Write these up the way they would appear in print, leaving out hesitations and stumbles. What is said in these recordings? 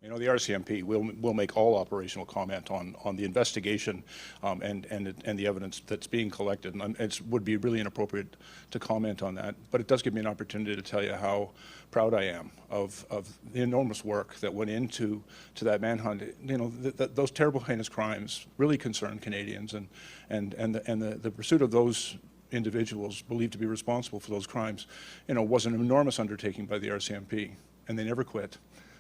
You know, the RCMP will make all operational comment on the investigation and the evidence that's being collected, and it would be really inappropriate to comment on that. But it does give me an opportunity to tell you how proud I am of the enormous work that went into that manhunt. You know, those terrible, heinous crimes really concern Canadians, and the pursuit of those individuals believed to be responsible for those crimes, you know, was an enormous undertaking by the RCMP, and they never quit.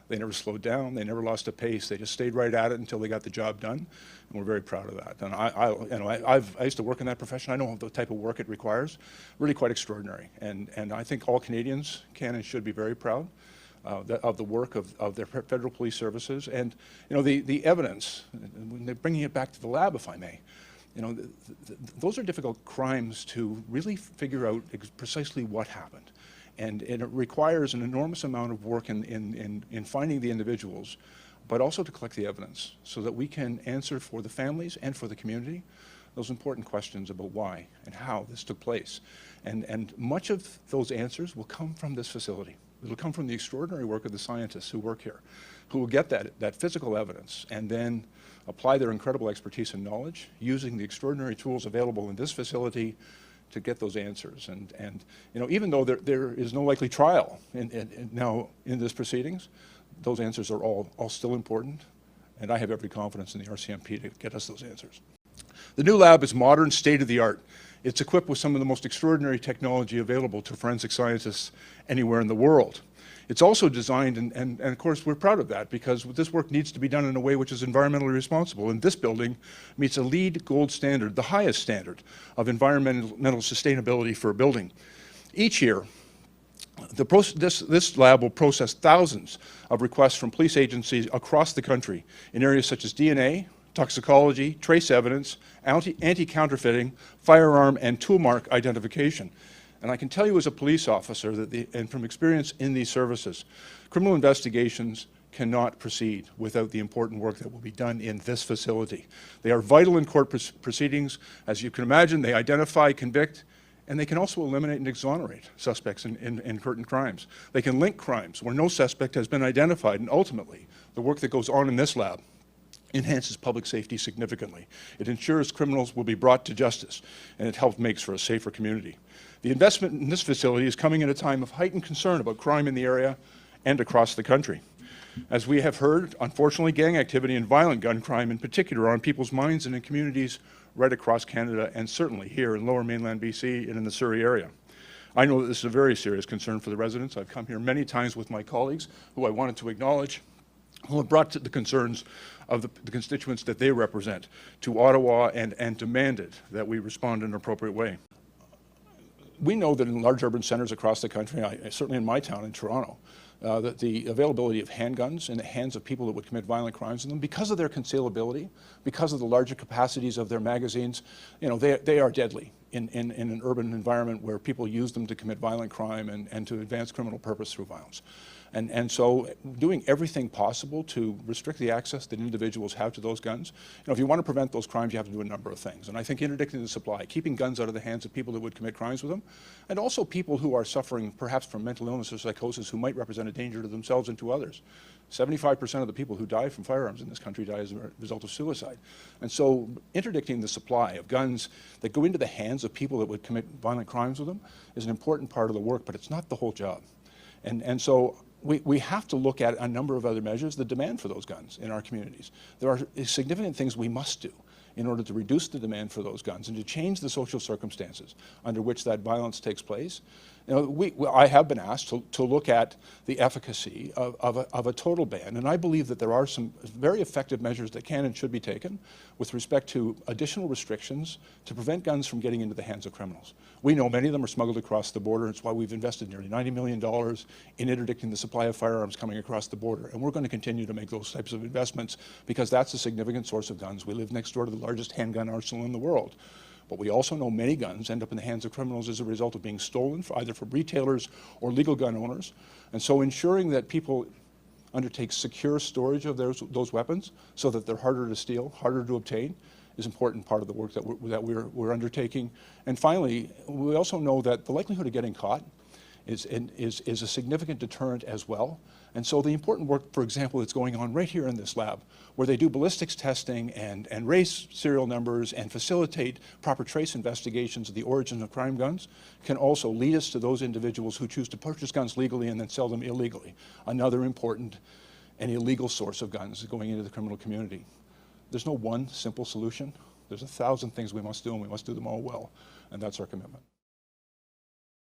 They never slowed down. They never lost a pace. They just stayed right at it until they got the job done, and we're very proud of that. And I used to work in that profession. I know the type of work it requires. Really quite extraordinary. And I think all Canadians can and should be very proud of the work of their federal police services. And you know, the evidence, bringing it back to the lab, if I may. You know, those are difficult crimes to really figure out precisely what happened. And it requires an enormous amount of work in finding the individuals, but also to collect the evidence so that we can answer for the families and for the community those important questions about why and how this took place. And much of those answers will come from this facility. It will come from the extraordinary work of the scientists who work here, who will get that physical evidence and then apply their incredible expertise and knowledge using the extraordinary tools available in this facility to get those answers. And you know, even though there is no likely trial now in this proceedings, those answers are all still important, and I have every confidence in the RCMP to get us those answers. The new lab is modern, state-of-the-art. It's equipped with some of the most extraordinary technology available to forensic scientists anywhere in the world. It's also designed, and of course we're proud of that, because this work needs to be done in a way which is environmentally responsible. And this building meets a LEED Gold standard, the highest standard of environmental sustainability for a building. Each year, this lab will process thousands of requests from police agencies across the country in areas such as DNA, toxicology, trace evidence, anti-counterfeiting, firearm, and tool mark identification. And I can tell you as a police officer that and from experience in these services, criminal investigations cannot proceed without the important work that will be done in this facility. They are vital in court proceedings. As you can imagine, they identify, convict, and they can also eliminate and exonerate suspects in certain crimes. They can link crimes where no suspect has been identified, and ultimately, the work that goes on in this lab enhances public safety significantly. It ensures criminals will be brought to justice, and it makes for a safer community. The investment in this facility is coming at a time of heightened concern about crime in the area and across the country. As we have heard, unfortunately, gang activity and violent gun crime in particular are on people's minds and in communities right across Canada, and certainly here in Lower Mainland BC and in the Surrey area. I know that this is a very serious concern for the residents. I've come here many times with my colleagues, who I wanted to acknowledge, who have brought the concerns of the constituents that they represent to Ottawa and demanded that we respond in an appropriate way. We know that in large urban centres across the country, certainly in my town in Toronto, that the availability of handguns in the hands of people that would commit violent crimes in them, because of their concealability, because of the larger capacities of their magazines, you know, they are deadly in an urban environment where people use them to commit violent crime and to advance criminal purpose through violence. And so doing everything possible to restrict the access that individuals have to those guns. You know, if you want to prevent those crimes, you have to do a number of things. And I think interdicting the supply, keeping guns out of the hands of people that would commit crimes with them, and also people who are suffering perhaps from mental illness or psychosis who might represent a danger to themselves and to others. 75% of the people who die from firearms in this country die as a result of suicide. And so interdicting the supply of guns that go into the hands of people that would commit violent crimes with them is an important part of the work, but it's not the whole job. And so we have to look at a number of other measures, the demand for those guns in our communities. There are significant things we must do in order to reduce the demand for those guns and to change the social circumstances under which that violence takes place. You know, I have been asked to look at the efficacy of a total ban, and I believe that there are some very effective measures that can and should be taken with respect to additional restrictions to prevent guns from getting into the hands of criminals. We know many of them are smuggled across the border. It's why we've invested nearly $90 million in interdicting the supply of firearms coming across the border, and we're going to continue to make those types of investments because that's a significant source of guns. We live next door to the largest handgun arsenal in the world. But we also know many guns end up in the hands of criminals as a result of being stolen, either from retailers or legal gun owners. And so ensuring that people undertake secure storage of those weapons so that they're harder to steal, harder to obtain, is an important part of the work that we're undertaking. And finally, we also know that the likelihood of getting caught is a significant deterrent as well. And so the important work, for example, that's going on right here in this lab, where they do ballistics testing and raise serial numbers and facilitate proper trace investigations of the origin of crime guns, can also lead us to those individuals who choose to purchase guns legally and then sell them illegally. Another important and illegal source of guns going into the criminal community. There's no one simple solution. There's 1,000 things we must do, and we must do them all well, and that's our commitment.